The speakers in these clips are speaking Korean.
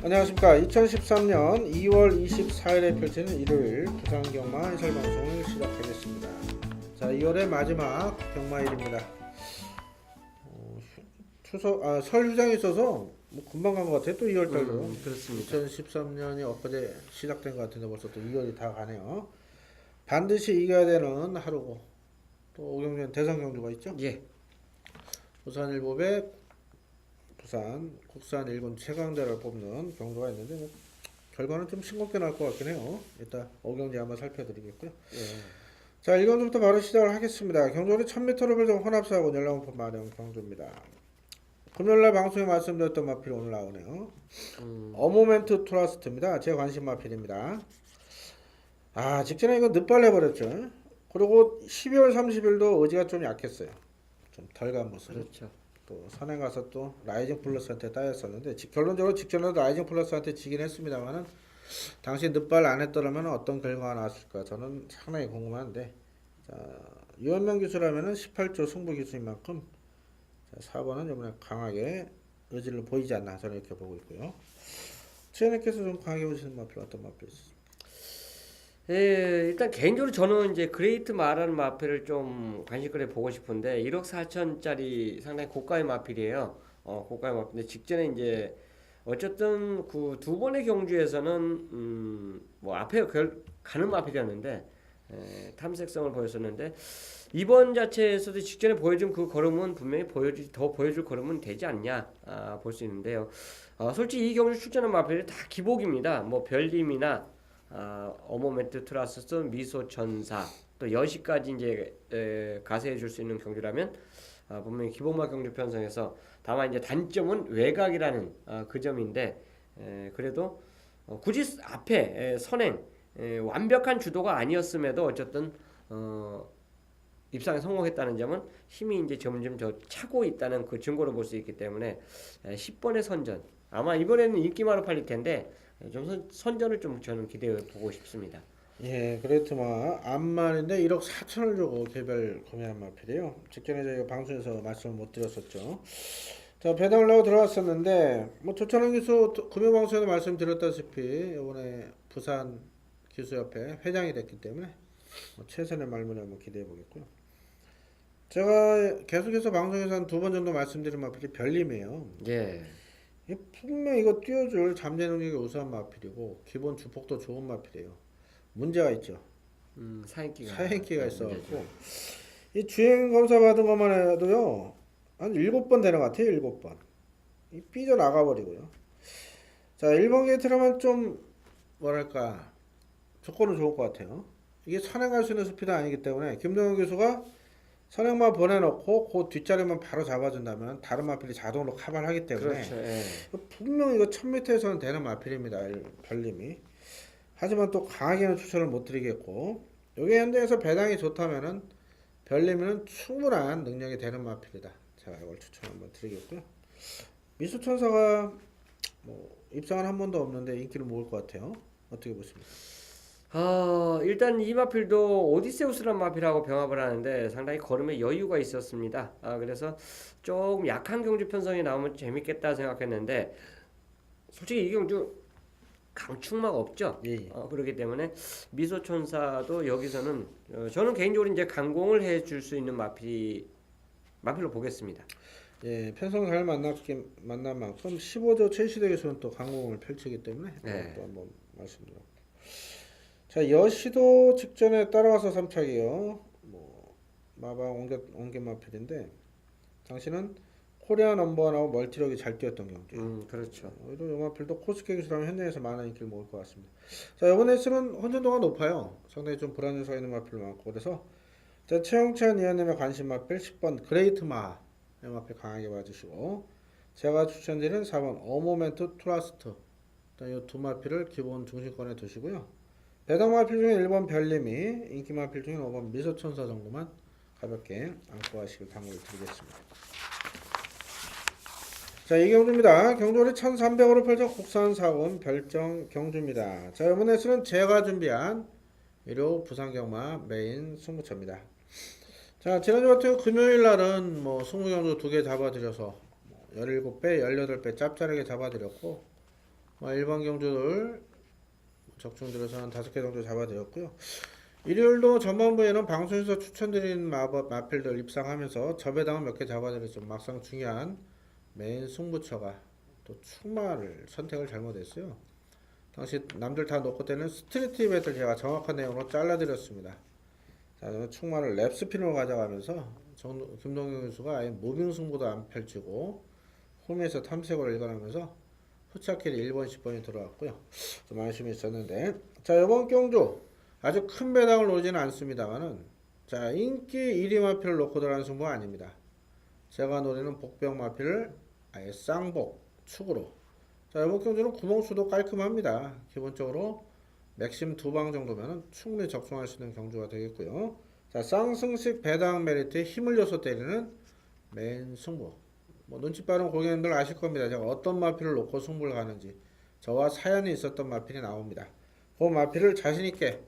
안녕하십니까. 2013년 2월 24일에 펼치는 일요일 부산경마 해설방송을 시작하겠습니다. 자, 2월의 마지막 경마일입니다. 설 휴장이 있어서 뭐 금방 간 것 같아요. 또 2월달도. 그렇습니다. 2013년이 엊그제 시작된 것 같은데 벌써 또 2월이 다 가네요. 반드시 이겨야 되는 하루고 또 오경주엔 대상경주가 있죠. 예. 부산일보배 부산 국산 1군 최강자를 뽑는 경주가 있는데 뭐 결과는 좀 싱겁게 나올 것 같긴 해요. 일단 오경지 한번 살펴드리겠고요. 예. 자, 1경주부터 바로 시작을 하겠습니다. 경주는 1000m를 벌정 혼합사고 연락원법 마련 경주입니다. 금요일날 방송에 말씀드렸던 마필이 오늘 나오네요. 어모멘트 트러스트입니다. 제 관심 마필입니다. 아, 직전에 이거 늦발려버렸죠. 그리고 12월 30일도 의지가 좀 약했어요. 좀 덜 간 모습. 그렇죠. 또 선행 가서 또 라이징 플러스한테 따였었는데 결론적으로 직전에도 라이징 플러스한테 지긴 했습니다만은 당시 늦발 안 했더라면 어떤 결과가 나왔을까 저는 상당히 궁금한데, 자, 유현명 기수라면은 18조 승부 기수인 만큼 4번은 이번에 강하게 의지를 보이지 않나 저는 이렇게 보고 있고요. 최현님께서 좀 강하게 보시는 마필 어떤 마필 있으세요? 예, 일단 개인적으로 저는 이제 그레이트 마라는 마필을 좀 관심있게 보고 싶은데 1억 4천짜리 상당히 고가의 마필이에요. 고가의 마필인데 직전에 이제 어쨌든 그 두 번의 경주에서는 뭐 앞에 가는 마필이었는데 탐색성을 보였었는데 이번 자체에서도 직전에 보여준 그 걸음은 분명히 더 보여줄 걸음은 되지 않냐 볼 수 있는데요. 솔직히 이 경주 출전한 마필이 다 기복입니다. 뭐 별님이나 어모멘트 트러스트, 미소천사, 또 여시까지 이제 가세해 줄 수 있는 경주라면 분명히 기복마 경주 편성에서 다만 이제 단점은 외곽이라는 그 점인데 그래도 굳이 앞에 선행 완벽한 주도가 아니었음에도 어쨌든 입상에 성공했다는 점은 힘이 이제 점점 더 차고 있다는 그 증거로 볼 수 있기 때문에 10번의 선전 아마 이번에는 인기마로 팔릴 텐데 좀 선전을 좀 저는 기대해 보고 싶습니다. 예, 그레이트마 암만인데 1억 4천을 주고 개별 구매한 마필이에요. 직전에 저희가 방송에서 말씀을 못 드렸었죠. 자, 배당을 내고 들어왔었는데 뭐 조찬원 기수 금요방송에도 말씀드렸다시피 이번에 부산 기수협회 회장이 됐기 때문에 뭐 최선의 말문을 한번 기대해 보겠고요. 제가 계속해서 방송에서 한 두 번 정도 말씀드린 마필이 별님이에요. 예. 분명 이거 띄워줄 잠재 능력이 우수한 마필이고 기본 주폭도 좋은 마필이에요. 문제가 있죠. 사행기가 있어갖고 이 주행 검사 받은 것만 해도요 한 7번 되는 것 같아요. 7번 이 삐져 나가버리고요. 자, 1번 게이트라면 좀 뭐랄까 조건은 좋을 것 같아요. 이게 선행할 수 있는 스피드 아니기 때문에 김동현 교수가 선행만 보내놓고 그 뒷자리만 바로 잡아준다면 다른 마필이 자동으로 커버를 하기 때문에 그렇죠. 예. 분명 이거 1000m에서는 되는 마필입니다. 별님이. 하지만 또 강하게는 추천을 못 드리겠고, 여기 현대에서 배당이 좋다면은 별님은 충분한 능력이 되는 마필이다. 제가 이걸 추천 한번 드리겠고요. 미수천사가 뭐 입상은 한 번도 없는데 인기를 모을 것 같아요. 어떻게 보십니까? 일단 이 마필도 오디세우스라는 마필하고 병합을 하는데 상당히 걸음에 여유가 있었습니다. 그래서 조금 약한 경주 편성이 나오면 재밌겠다 생각했는데 솔직히 이 경주 강축마가 없죠. 예. 그렇기 때문에 미소천사도 여기서는 저는 개인적으로 이제 강공을 해줄 수 있는 마필로 보겠습니다. 예, 편성 잘 만난 만큼 15조 최시대에서는 또 강공을 펼치기 때문에 네. 또 한번 말씀드렸고. 자, 여시도 직전에 따라와서 3착이요. 뭐 마방 옹개 마필인데 당신은 코리아 넘버원하고 멀티력이 잘 뛰었던 경주. 그렇죠. 오히려 요마필도 코스케 기수라면 현장에서 많은 인기를 모을 것 같습니다. 자, 이번 레이스는 혼전도가 높아요. 상당히 좀 불안 요소가 있는 마필 많고 그래서 자, 최영찬 위원님의 관심 마필 10번 그레이트 마 마필 강하게 봐주시고 제가 추천드리는 4번 어모멘트 트러스트 이 두 마필을 기본 중심권에 두시고요. 배당 마필 중에 1번 별님이 인기 마필 중에 5번 미소천사 정도만 가볍게 안고 가시길 당부를 드리겠습니다. 자, 이 경주입니다. 경주를 1300으로 펼쳐 국산 사원 별정 경주입니다. 자, 이번 레이스는 제가 준비한 일요 부산경마 메인 승부처입니다. 자, 지난주 같은 금요일 날은 뭐 승부경주 2개 잡아드려서 17배, 18배 짭짤하게 잡아드렸고 일반 경주들 적중 들어서는 5개 정도 잡아드렸고요. 일요일도 전반부에는 방송에서 추천드린 마필들 입상하면서 저배당을 몇 개 잡아드렸죠. 막상 중요한 메인 승부처가 또 축마를 선택을 잘못했어요. 당시 남들 다 놓고 때는 스트리트 배틀 제가 정확한 내용으로 잘라드렸습니다. 자, 축마를 랩스핀으로 가져가면서 김동현 선수가 아예 무빙 승부도 안 펼치고 홈에서 탐색을 일관하면서 후차길이 1번, 10번이 들어왔고요. 좀 아쉬움이 있었는데, 자, 이번 경주 아주 큰 배당을 놓지는 않습니다만은, 자, 인기 1위 마필을 놓고 들어가는 승부가 아닙니다. 제가 노리는 복병 마필을 아예 쌍복 축으로. 자, 이번 경주는 구멍수도 깔끔합니다. 기본적으로 맥심 2방 정도면은 충분히 적중할 수 있는 경주가 되겠고요. 자, 쌍승식 배당 메리트에 힘을 줘서 때리는 메인 승부. 눈치 빠른 고객님들 아실 겁니다. 제가 어떤 마필을 놓고 승부를 가는지 저와 사연이 있었던 마필이 나옵니다. 그 마필을 자신있게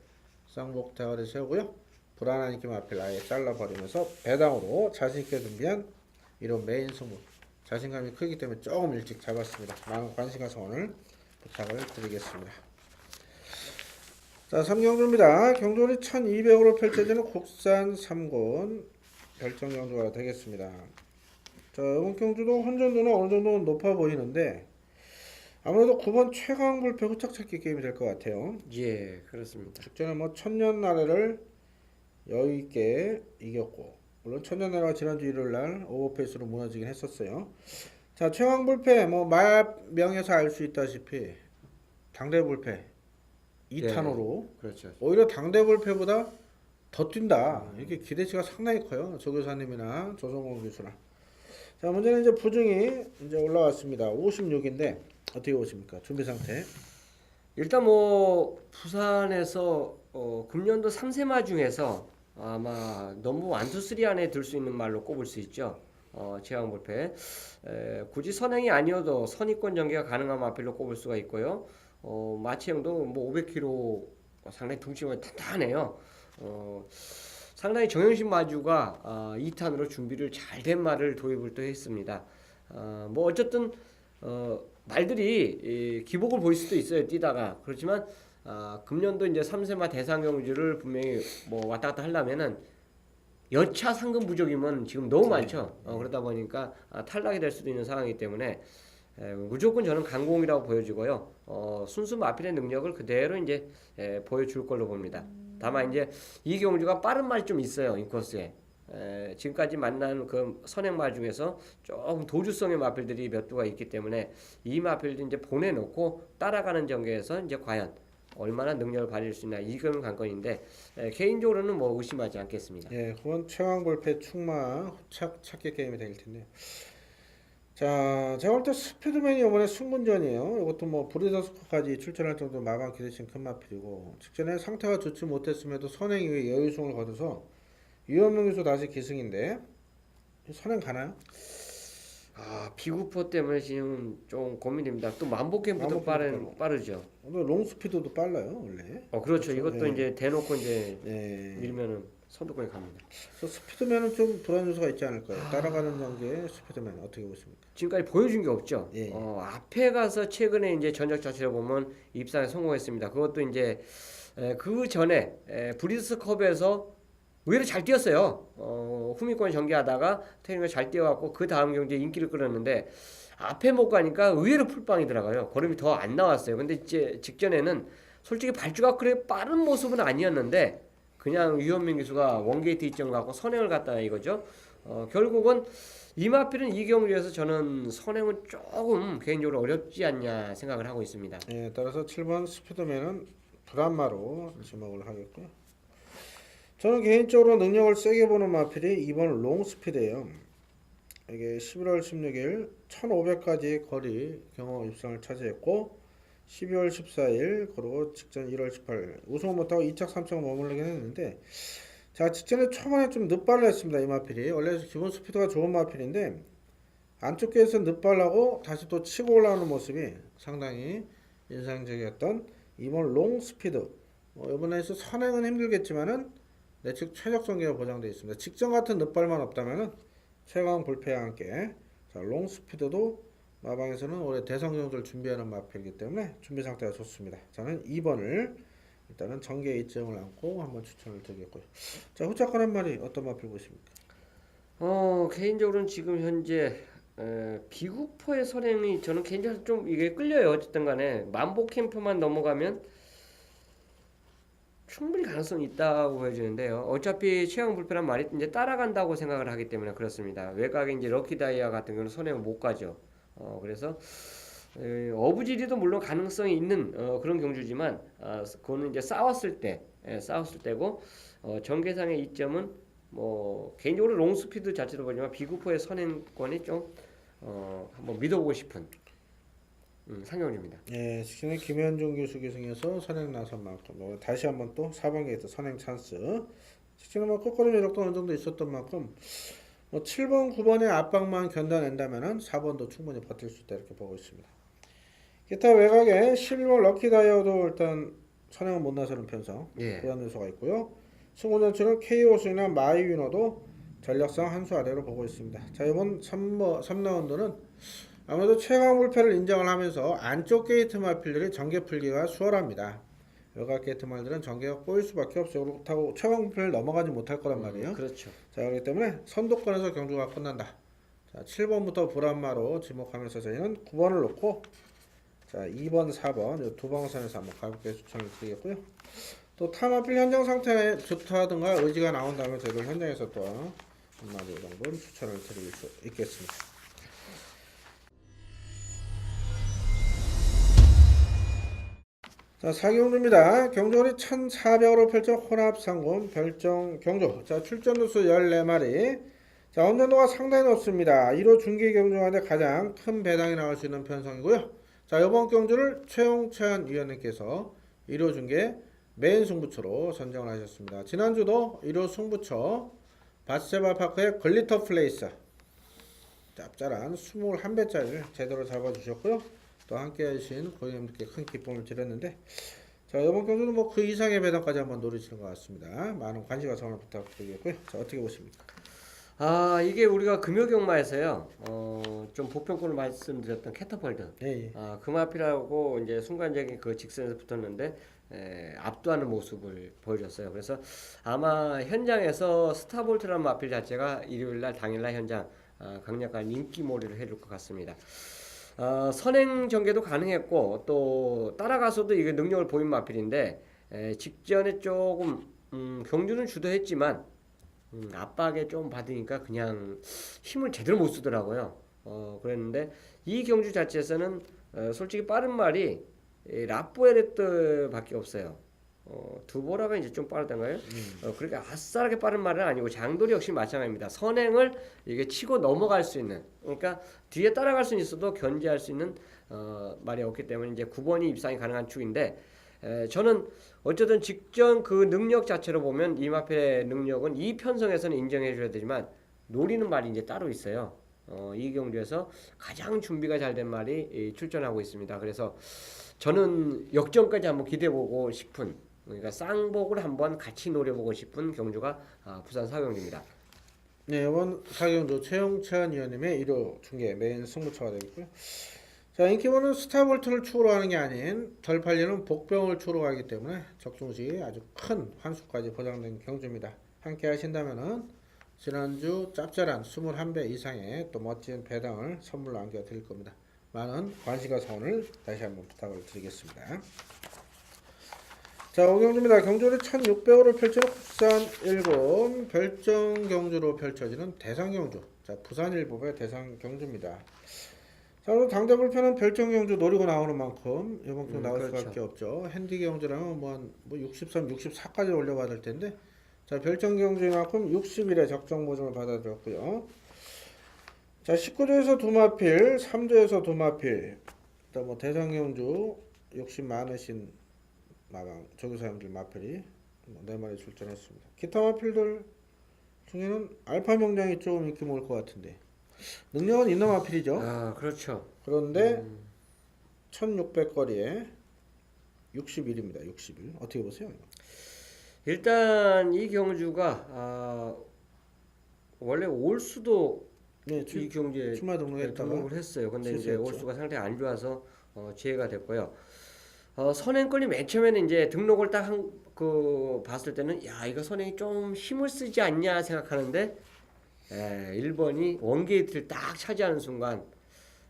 쌍복 대가리 세우고요. 불안한 인기 마필 아예 잘라버리면서 배당으로 자신있게 준비한 이런 메인 승부. 자신감이 크기 때문에 조금 일찍 잡았습니다. 많은 관심과 성원을 부탁을 드리겠습니다. 자, 3경주입니다. 경주는 1200으로 펼쳐지는 국산 3군 결정 경주가 되겠습니다. 자, 이번 경주도 혼전도는 어느 정도 높아 보이는데 아무래도 9번 최강불패 후착찾기 게임이 될 것 같아요. 예, 그렇습니다. 직전에 천년 나래를 여유 있게 이겼고, 물론 천년 나래가 지난주 일요일날 오버페이스로 무너지긴 했었어요. 자, 최강불패 말명에서 알 수 있다시피 당대불패 2탄으로 그렇죠. 오히려 당대불패보다 더 뛴다. 이렇게 기대치가 상당히 커요. 조 교사님이나 조성공 교수나. 자, 문제는 이제 부중이 이제 올라왔습니다. 56인데 어떻게 보십니까? 준비 상태. 일단 부산에서 금년도 3세마 중에서 아마 넘버 1, 2, 3 안에 들 수 있는 말로 꼽을 수 있죠. 최강불패. 굳이 선행이 아니어도 선의권 전개가 가능한 마필로 꼽을 수가 있고요. 마치형도 500kg 상당히 둥치가 탄탄해요. 상당히 정영신 마주가 2탄으로 준비를 잘 된 말을 도입을 또 했습니다. 어쨌든 말들이 기복을 보일 수도 있어요. 뛰다가. 그렇지만 금년도 이제 3세마 대상 경주를 분명히 왔다 갔다 하려면은 여차 상금 부족이면 지금 너무 많죠. 그러다 보니까 탈락이 될 수도 있는 상황이기 때문에 무조건 저는 강공이라고 보여지고요. 순수 마필의 능력을 그대로 이제 보여줄 걸로 봅니다. 다만 이제 이 경주가 빠른 말이 좀 있어요. 인코스에. 지금까지 만난 그 선행마 중에서 조금 도주성의 마필들이 몇 두가 있기 때문에 이 마필들 이제 보내놓고 따라가는 전개에서 이제 과연 얼마나 능력을 발휘할 수 있나 이건 관건인데 개인적으로는 의심하지 않겠습니다. 예, 그건 최강불패 축마 후착 찾기 게임이 될 텐데. 자, 제가 볼 때 스피드맨이 이번에 승분전이에요. 이것도 브리더스컵까지 출전할 정도 마감 기대치는 큰 마필이고 직전에 상태가 좋지 못했음에도 선행 이후에 여유승을 거둬서 유현명 교수 다시 기승인데 선행 가나요? 비구포 때문에 지금 좀 고민됩니다. 또 만복캠프도 빠르죠. 오늘 롱스피드도 빨라요 원래. 그렇죠. 이것도 예. 이제 대놓고 이제 예. 밀면은 선두권에 갑니다. 그래서 스피드맨은 좀 불안 요소가 있지 않을까요? 따라가는 단계의 스피드맨 어떻게 보십니까? 지금까지 보여준 게 없죠. 예. 앞에 가서 최근에 이제 전적 자체를 보면 입상에 성공했습니다. 그것도 이제 그 전에 브리스컵에서 의외로 잘 뛰었어요. 후미권 전개하다가 태닝을 잘 뛰어갖고 그 다음 경기에 인기를 끌었는데 앞에 못 가니까 의외로 풀빵이 들어가요. 걸음이 더 안 나왔어요. 근데 이제 직전에는 솔직히 발주가 그래 빠른 모습은 아니었는데 그냥 유현민 기수가 원게이트 이점을 갖고 선행을 갔다 이거죠. 결국은 이마필은 이 경기에서 저는 선행은 조금 개인적으로 어렵지 않냐 생각을 하고 있습니다. 예, 따라서 7번 스피드맨은 불안마로 지목을 하겠고요. 저는 개인적으로 능력을 세게 보는 마필이 이번 롱스피드예요. 이게 11월 16일 1500까지 거리 경험 입상을 차지했고 12월 14일 그리고 직전 1월 18일 우승을 못하고 2착 3착 머물르긴 했는데 자 직전에 초반에 좀 늦발을 했습니다. 이 마필이 원래 기본 스피드가 좋은 마필인데 안쪽 계에서 늦발하고 다시 또 치고 올라오는 모습이 상당히 인상적이었던 이번 롱스피드 이번에서 선행은 힘들겠지만은 내측 최적 전개가 보장되어 있습니다. 직전 같은 늦발만 없다면은 최강 불패와 함께 자 롱스피드도 마방에서는 올해 대선 경주를 준비하는 마필이기 때문에 준비 상태가 좋습니다. 저는 2번을 일단은 전개 이점을 안고 한번 추천을 드리겠고요. 자, 후차권 한 마리 어떤 마필 보십니까? 개인적으로는 지금 현재 비구포의 선행이 저는 개인적으로 좀 이게 끌려요. 어쨌든 간에 만복 캠프만 넘어가면 충분히 가능성이 있다고 보여지는데요. 어차피 취향 불편한 말이 이제 따라간다고 생각을 하기 때문에 그렇습니다. 외곽에 이제 럭키다이아 같은 경우는 선행을 못 가죠. 그래서 어부지리도 물론 가능성이 있는 그런 경주지만 그거는 이제 싸웠을 때고 전개상의 이점은 뭐 개인적으로 롱스피드 자체도 보지만 비구포의 선행권이 좀 한번 믿어보고 싶은 상경주입니다. 예, 특히나 김현중 교수 계승에서 선행 나선 만큼 다시 한번 또 4번 게이트 선행 찬스. 특히나 뭐 끝걸음 여력도 어느 정도 있었던 만큼 뭐 7번, 9번의 압박만 견뎌낸다면은 4번도 충분히 버틸 수 있다 이렇게 보고 있습니다. 기타 외곽에 실버 럭키다이아도 일단 선행은 못 나서는 편성 그런 요소가 있고요. 승호전투는 KO수나 마이위너도 전략상 한 수 아래로 보고 있습니다. 자, 이번 3라운드는 아무래도 최강 불패를 인정을 하면서 안쪽 게이트 말필들이 전개 풀기가 수월합니다. 외곽 게이트 말들은 전개가 꼬일 수밖에 없어요. 그렇다고 최강 불패를 넘어가지 못할 거란 말이에요. 그렇죠. 자, 그렇기 때문에 선두권에서 경주가 끝난다. 자, 7번부터 불안마로 지목하면서 저희는 9번을 놓고 자, 2번, 4번 이 두 방선에서 한번 가볍게 추천을 드리겠고요. 또 타마필 현장 상태에 좋다든가 의지가 나온다면 저희들 현장에서 또 한마디 정도는 추천을 드릴 수 있겠습니다. 자, 4경주입니다. 경주거리 1400으로 펼쳐 혼합상금 별정 경주. 자, 출전 누수 14마리. 자, 운전도가 상당히 높습니다. 1호 중기 경주 가운데 가장 큰 배당이 나올 수 있는 편성이고요. 자, 이번 경주를 최용찬 위원님께서 1호 중계 메인 승부처로 선정을 하셨습니다. 지난주도 1호 승부처 바스체바 파크의 글리터 플레이스 짭짤한 21배짜리를 제대로 잡아주셨고요. 또 함께 하신 고객님들께 큰 기쁨을 드렸는데 자, 이번 경주는 뭐 그 이상의 배당까지 한번 노리시는 것 같습니다. 많은 관심과 성원 부탁드리겠고요. 자, 어떻게 보십니까? 이게 우리가 금요경마에서요, 좀 보편권을 말씀드렸던 캐터펄드. 예. 그 마필하고 이제 순간적인 그 직선에서 붙었는데, 압도하는 모습을 보여줬어요. 그래서 아마 현장에서 스타볼트라는 마필 자체가 일요일날, 당일날 현장, 강력한 인기몰이를 해줄 것 같습니다. 선행 전개도 가능했고, 또 따라가서도 이게 능력을 보인 마필인데, 직전에 조금, 경주는 주도했지만, 압박에 좀 받으니까 그냥 힘을 제대로 못 쓰더라고요. 그랬는데 이 경주 자체에서는 솔직히 빠른 말이 라포에레트밖에 없어요. 두보라가 이제 좀 빠르던가요? 그렇게 아싸하게 빠른 말은 아니고 장돌이 역시 마찬가지입니다. 선행을 이게 치고 넘어갈 수 있는, 그러니까 뒤에 따라갈 수는 있어도 견제할 수 있는 말이 없기 때문에 이제 9번이 입상이 가능한 축인데 저는 어쨌든 직전 그 능력 자체로 보면 이마필의 능력은 이 편성에서는 인정해 줘야 되지만 노리는 말이 이제 따로 있어요. 이 경주에서 가장 준비가 잘 된 말이 출전하고 있습니다. 그래서 저는 역전까지 한번 기대해보고 싶은, 그러니까 쌍복을 한번 같이 노려보고 싶은 경주가 부산 사경주입니다. 네, 이번 사경주 최용찬 위원님의 1호 중계 메인 승부처가 되겠고요. 자, 인기모는 스타볼트를 축으로 하는 게 아닌 덜 팔리는 복병을 축으로 하기 때문에 적중시 아주 큰 환수까지 보장된 경주입니다. 함께 하신다면은 지난주 짭짤한 21배 이상의 또 멋진 배당을 선물로 안겨드릴 겁니다. 많은 관심과 성원을 다시 한번 부탁을 드리겠습니다. 자, 5경주입니다. 경주를 1600호를 펼치는 국산 1군 별정 경주로 펼쳐지는 대상 경주. 자, 부산 일법의 대상 경주입니다. 자, 오늘 당대 불패는 별정 경주 노리고 나오는 만큼 이번 경 나올 그렇죠. 수밖에 없죠. 핸디 경주라면 뭐 63, 64까지 올려봐야 될 텐데, 자, 별정 경주만큼 60일의 적정 보증을 받아들였고요. 자, 19조에서 두 마필, 3조에서 두 마필, 또 뭐 대상 경주 욕심 많으신 마방 조교사님들 마필이 네 마리 출전했습니다. 기타 마필들 중에는 알파 명장이 조금 인기 모을 것 같은데. 능력은 있는 마필이죠. 그렇죠. 그런데 1600거리에 60일입니다. 60일. 어떻게 보세요? 일단 이 경주가 원래 올 수도 네, 이 경주에 출마 등록했다가 등록을 했어요. 근데 이제 실수했죠. 올수가 상당히 안 좋아서 제외가 됐고요. 선행권이 맨 처음에는 이제 등록을 딱 그 봤을 때는 야 이거 선행이 좀 힘을 쓰지 않냐 생각하는데 1번이 원게이트를 딱 차지하는 순간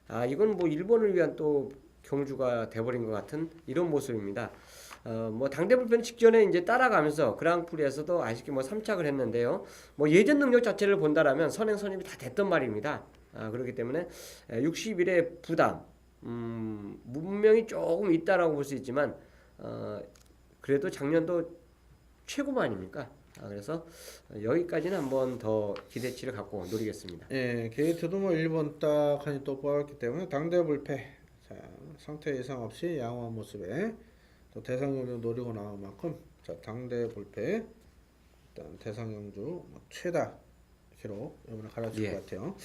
아 이건 뭐 1번을 위한 또 경주가 돼버린 것 같은 이런 모습입니다. 뭐 당대불펜 직전에 이제 따라가면서 그랑프리에서도 아쉽게 뭐 3착을 했는데요. 뭐 예전 능력 자체를 본다라면 선행 선임이 다 됐던 말입니다. 그렇기 때문에 60일의 부담 분명히 조금 있다라고 볼 수 있지만 그래도 작년도 최고만 아닙니까? 그래서 여기까지는 한번 더 기대치를 갖고 노리겠습니다. 예, 게이트도 뭐 1번 딱 하니 또 뽑았기 때문에 당대 불패. 자, 상태 이상 없이 양호한 모습에 또 대상경주 노리고 나온 만큼 자, 당대 불패 일단 대상경주 뭐 최다 기록 이번에 갈아칠 것 같아요.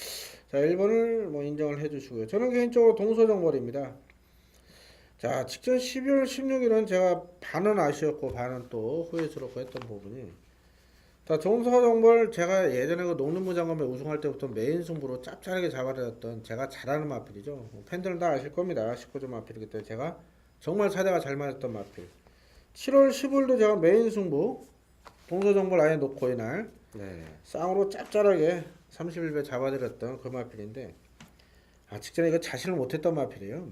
자, 1번을 뭐 인정을 해주시고요. 저는 개인적으로 동서정벌입니다. 자, 직전 12월 16일은 제가 반은 아쉬웠고 반은 또 후회스럽고 했던 부분이 자, 동서정벌 제가 예전에 그 농림부 장관배 우승할 때부터 메인 승부로 짭짤하게 잡아냈던 제가 잘하는 마필이죠. 팬들은 다 아실 겁니다. 19점 마필이기 때문에 제가 정말 사대가 잘 맞았던 마필. 7월 15일도 제가 메인 승부 동서정벌 아예 놓고 이날 쌍으로 짭짤하게 31배 잡아드렸던 그 마필인데 직전에 이거 자신을 못했던 마필이에요.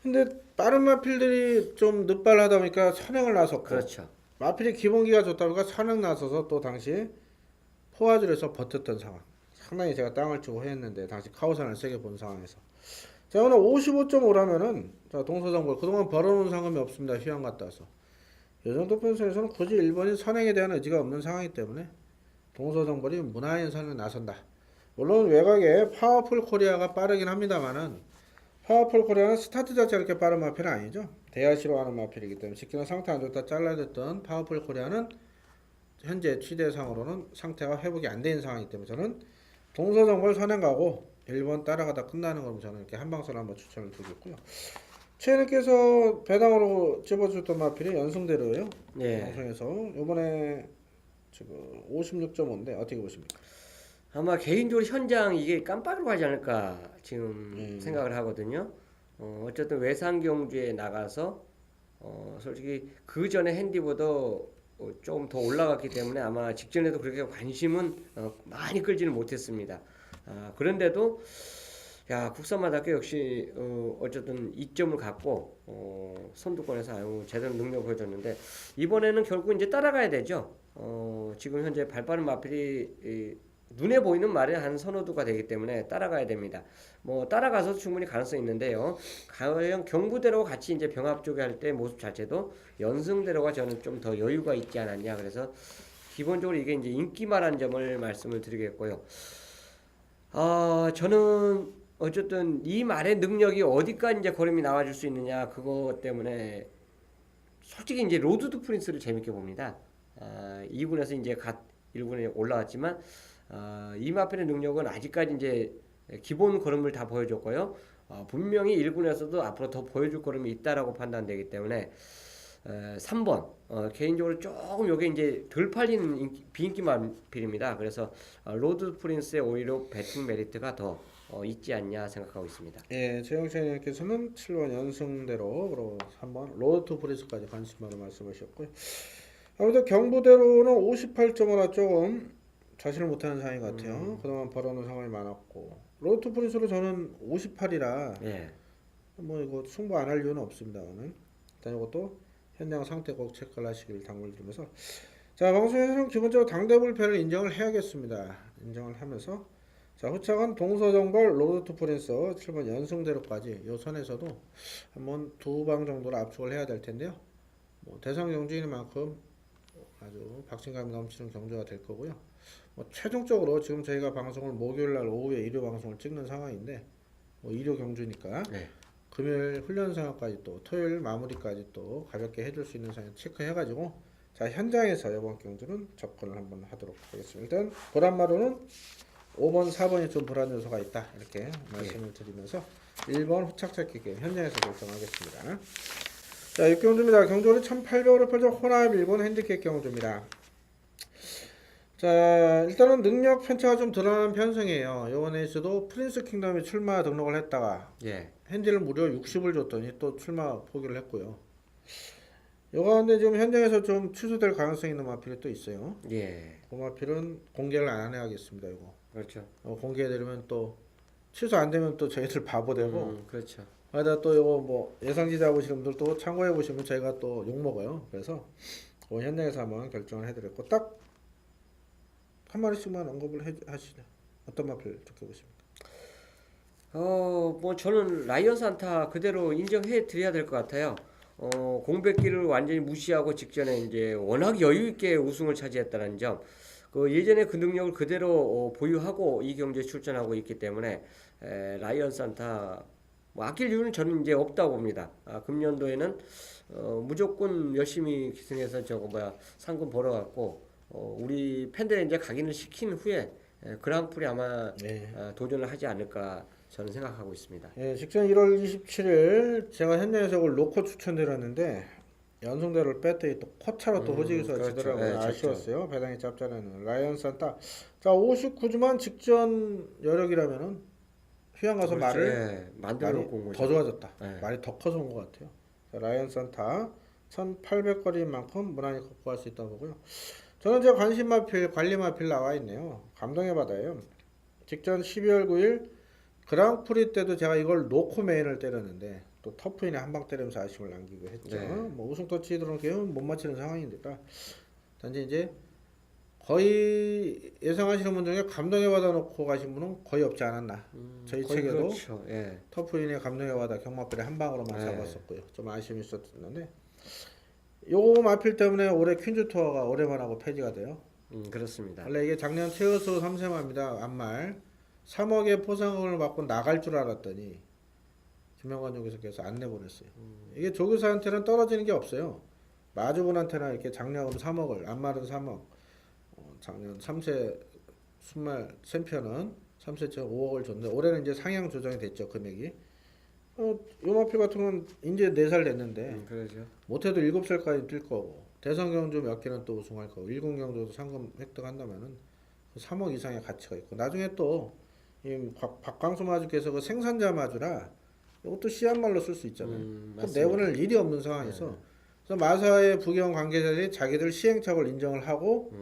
근데 빠른 마필들이 좀 늦발하다 보니까 선행을 나섰고 그렇죠. 마필이 기본기가 좋다 보니까 선행 나서서 또 당시 포화줄에서 버텼던 상황. 상당히 제가 땅을 치고 했는데 당시 카오산을 세게 본 상황에서 자 오늘 55.5라면은 자 동서정벌 그동안 벌어놓은 상금이 없습니다. 휴양 갔다 와서 이 정도 편수에서는 굳이 1번이 선행에 대한 의지가 없는 상황이기 때문에 동서정벌이 무난히 선행에 나선다. 물론 외곽에 파워풀 코리아가 빠르긴 합니다만은 파워풀 코리아는 스타트 자체가 이렇게 빠른 마필은 아니죠. 대야시로 하는 마필이기 때문에 직기는 상태 안 좋다 잘라냈던 파워풀 코리아는 현재 취대상으로는 상태가 회복이 안 되는 상황이기 때문에 저는 동서정벌 선행 가고 1번 따라가다 끝나는 거면 저는 이렇게 한방선 한번 추천을 드리겠고요. 최님께서 배당으로 집어줬던 마필이 연승대로예요. 방송에서 이번에 지금 56.5인데 어떻게 보십니까? 아마 개인적으로 현장 이게 깜빡이로 가지 않을까 지금 생각을 하거든요. 어쨌든 외상 경주에 나가서 솔직히 그 전에 핸디보다 조금 더 올라갔기 때문에 아마 직전에도 그렇게 관심은 많이 끌지는 못했습니다. 그런데도 야 국산마다께 역시 어쨌든 이점을 갖고 선두권에서 아유 제대로 능력 보여줬는데 이번에는 결국 이제 따라가야 되죠. 지금 현재 발빠른 마필이 눈에 보이는 말에 한 선호도가 되기 때문에 따라가야 됩니다. 뭐 따라가서 충분히 가능성이 있는데요. 과연 경부대로와 같이 이제 병합 쪽에 할 때 모습 자체도 연승대로가 저는 좀 더 여유가 있지 않았냐. 그래서 기본적으로 이게 이제 인기만한 점을 말씀을 드리겠고요. 저는 어쨌든 이 말의 능력이 어디까지 이제 걸음이 나와줄 수 있느냐 그거 때문에 솔직히 이제 로드 투 프린스를 재밌게 봅니다. 2군에서 이제 갓 1군에 올라왔지만 이 마필의 능력은 아직까지 이제 기본 걸음을 다 보여줬고요. 분명히 1군에서도 앞으로 더 보여줄 걸음이 있다라고 판단되기 때문에 3번 개인적으로 조금 요게 이제 덜 팔리는 비인기 마필입니다. 그래서 로드 프린스의 오히려 배팅 메리트가 더 있지 않냐 생각하고 있습니다. 예, 최영찬님께서는 7번 연승대로 그리고 3번 로드 투 프린스까지 관심으로 말씀하셨고요. 아무튼 경부대로는 58.5나 조금 자신을 못하는 상황인 것 같아요. 그동안 벌어놓은 상황이 많았고 로드 투 프린스로 저는 58이라 뭐 이거 승부 안 할 이유는 없습니다. 오늘 일단 이것도 현장 상태 꼭 체크를 하시길 당부드리면서 자 방송에서는 기본적으로 당대불패를 인정을 해야겠습니다. 인정을 하면서 자 후착은 동서정벌 로드 투 프린스 7번 연승대로까지 요 선에서도 한번 2방 정도를 압축을 해야 될 텐데요. 뭐 대상 경주인 만큼 아주 박진감이 넘치는 경주가 될 거고요. 뭐 최종적으로 지금 저희가 방송을 목요일날 오후에 일요 방송을 찍는 상황인데 뭐 일요 경주니까 금요일 훈련 상황까지 또 토요일 마무리까지 또 가볍게 해줄 수 있는 상황 체크해가지고 자 현장에서 이번 경주는 접근을 한번 하도록 하겠습니다. 일단 보란마루는 5번, 4번이 좀 불안 요소가 있다 이렇게 말씀을 드리면서 1번 후착잡기 게임 현장에서 결정하겠습니다. 자 6경주입니다. 경주는 1800으로 펼쳐 호남 1번 핸디캡 경주입니다. 자, 일단은 능력 편차가 좀 드러나는 편성이에요. 이번 레이스도 프린스 킹덤이 출마 등록을 했다가 예. 현질을 무려 60을 줬더니 또 출마 포기를 했고요. 요 가운데 지금 현장에서 좀 취소될 가능성이 있는 마필이 또 있어요. 예. 그 마필은 공개를 안 해야겠습니다. 이거 그렇죠. 공개해드리면 또 취소 안 되면 또 저희들 바보 되고 그렇죠. 거기다 또 이거 뭐 예상지자 보시는 분들 또 참고해 보시면 저희가 또 욕 먹어요. 그래서 현장에서 한번 결정을 해드렸고 딱 한 마리씩만 언급을 하시죠. 어떤 마필 좋게 보십니까? 뭐 저는 라이언 산타 그대로 인정해 드려야 될 것 같아요. 공백기를 완전히 무시하고 직전에 이제 워낙 여유 있게 우승을 차지했다는 점. 그 예전에 그 능력을 그대로 보유하고 이 경기에 출전하고 있기 때문에 라이언 산타 뭐 아낄 이유는 저는 이제 없다고 봅니다. 금년도에는 무조건 열심히 기승해서 저거 뭐야 상금 벌어갖고 우리 팬들의 이제 각인을 시킨 후에 그랑프리 아마 네. 도전을 하지 않을까 저는 생각하고 있습니다. 예, 직전 1월 27일 제가 현장에서 이걸 놓고 추천드렸는데 연송대로를 뺐더니 또 코차로 또 호직에서 그렇죠. 지더라고요. 네, 아쉬웠어요. 배당이 짭짤하는 라이언 산타. 자, 59주만 직전 여력이라면은 휴양 가서 그렇죠. 말을 예, 만들어 놓고 온 더 거죠. 좋아졌다. 네. 말이 더 커서 온 것 같아요. 자, 라이언 산타 1800거리인 만큼 무난히 극복할 수 있다고 보고요. 저는 제 관심 마필, 관리 마필 나와 있네요. 감동의 바다예요. 직전 12월 9일 그랑프리 때도 제가 이걸 놓고 메인을 때렸는데 또 터프인에 한 방 때리면서 아쉬움을 남기고 했죠. 네. 뭐 우승 터치 들어오면 못 맞히는 상황이니까 단지 이제 거의 예상하시는 분 중에 감동의 바다 놓고 가신 분은 거의 없지 않았나. 저희 거의 책에도 그렇죠. 예. 터프인의 감동의 바다 경마필에 한 방으로만 네. 잡았었고요. 좀 아쉬움이 있었는데 요 마필 때문에 올해 퀸즈 투어가 오래만하고 폐지가 돼요. 그렇습니다. 원래 이게 작년 최우수 3세마입니다. 안말 3억의 포상금을 받고 나갈 줄 알았더니 김영관 조교사께서 안 내보냈어요. 이게 조교사한테는 떨어지는 게 없어요. 마주분한테는 이렇게 작년으로 3억을 안말은 3억 작년 3세 순말 챔피언은 3세처럼 5억을 줬는데 올해는 이제 상향 조정이 됐죠. 금액이. 요마필 같은 건 이제 4살 됐는데 그렇죠. 못해도 7살까지 뛸 거고 대선 경주 몇 개는 또 우승할 거고 1군 경주도 상금 획득한다면은 3억 이상의 가치가 있고 나중에 또 이 박광수 마주께서 그 생산자 마주라 이것도 씨앗말로 쓸 수 있잖아요. 그 내보낼 일이 없는 상황에서 그래서 마사의 부경 관계자들이 자기들 시행착오를 인정을 하고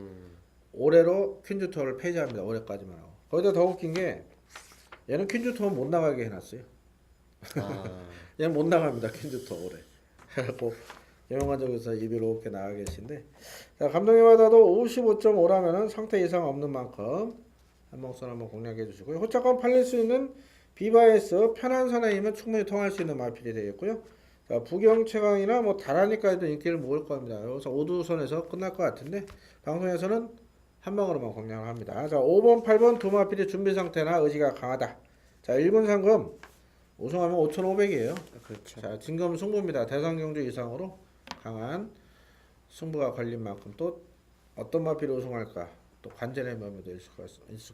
올해로 퀸즈 투어를 폐지합니다. 올해까지만 하고 거기다 더 웃긴 게 얘는 퀸즈 투어 못 나가게 해놨어요. 얘는 못 나갑니다. 퀸즈 투어 올해. 그래갖고 영화 쪽에서 2비5개 나가 계신데 자, 감독님 받아도 55.5라면은 상태 이상 없는 만큼 한봉선 한번 공략해 주시고요. 호차권 팔릴 수 있는 비바에스 편한 선행이면 충분히 통할 수 있는 마필이 되겠고요. 자, 부경 최강이나 뭐 다라니까지도 인기를 모을 겁니다. 여기서 5두선에서 끝날 것 같은데 방송에서는 한 방으로만 공략을 합니다. 자, 5번, 8번 두 마필이 준비 상태나 의지가 강하다. 자, 1군 상금 우승하면 5,500이에요. 그렇죠. 자, 진검 승부입니다. 대상 경주 이상으로 강한 승부가 걸린 만큼 또 어떤 마필이 우승할까? 또 관전의 묘미도 있을 것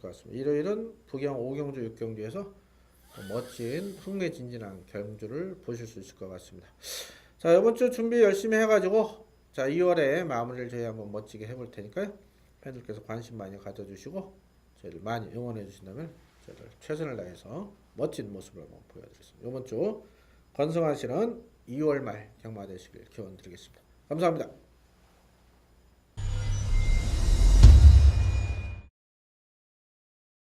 같습니다. 일요일은 부경 5경주 6경주에서 또 멋진 흥미진진한 경주를 보실 수 있을 것 같습니다. 자, 이번 주 준비 열심히 해가지고 자 2월에 마무리를 저희 한번 멋지게 해볼 테니까요. 팬들께서 관심 많이 가져주시고 저희를 많이 응원해 주신다면 저희를 최선을 다해서 멋진 모습을 한번 보여드리겠습니다. 이번 주 건승하시는 2월 말 경마 되시길 기원 드리겠습니다. 감사합니다.